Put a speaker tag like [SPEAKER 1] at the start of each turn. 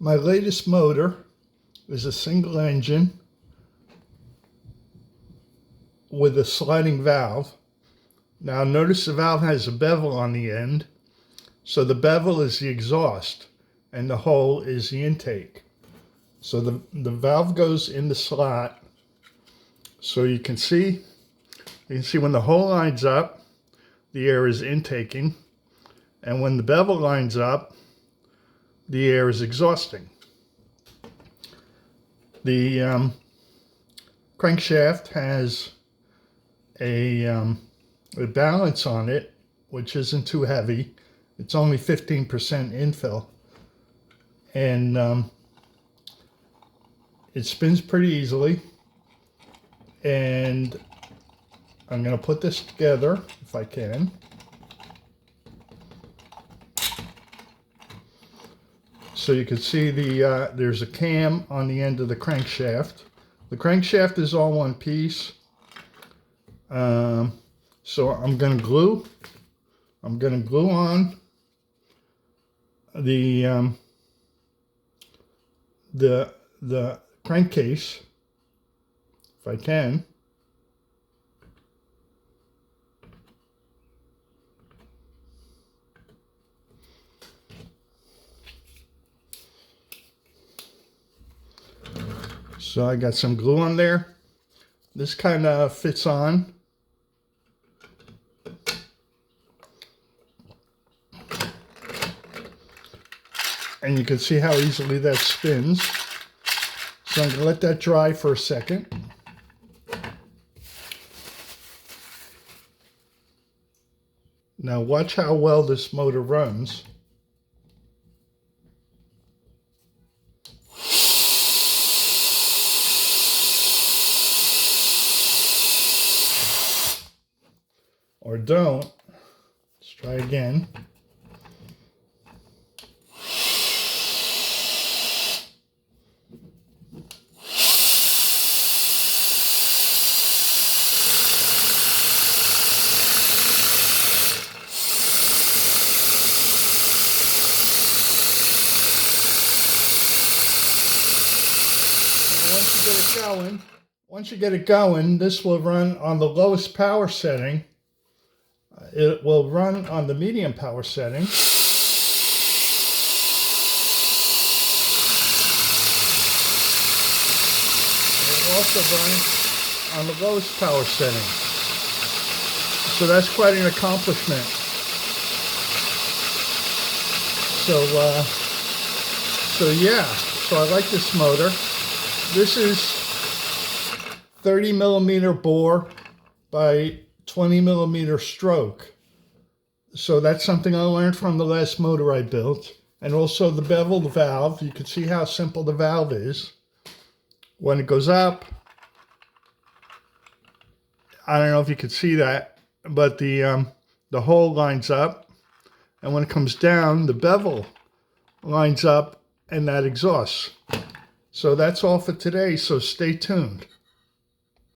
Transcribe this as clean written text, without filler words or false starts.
[SPEAKER 1] My latest motor is a single engine with a sliding valve. Now notice the valve has a bevel on the end. So the bevel is the exhaust and the hole is the intake. So the valve goes in the slot. So you can see when the hole lines up, the air is intaking. And when the bevel lines up, the air is exhausting. The crankshaft has a balance on it, which isn't too heavy. It's only 15% infill. And it spins pretty easily. And I'm going to put this together if I can. So you can see there's a cam on the end of the crankshaft. The crankshaft is all one piece. So I'm going to glue on the crankcase if I can. So I got some glue on there. This kind of fits on. And you can see how easily that spins. So I'm going to let that dry for a second. Now watch how well this motor runs. Or don't. Let's try again. Once you get it going, this will run on the lowest power setting. It will run on the medium power setting. It will also run on the lowest power setting. So that's quite an accomplishment. So I like this motor. This is 30 millimeter bore by 20 millimeter stroke. So that's something I learned from the last motor I built. And also the beveled valve. You can see how simple the valve is. When it goes up, I don't know if you can see that, but the hole lines up. And when it comes down, the bevel lines up and that exhausts. So that's all for today, so stay tuned.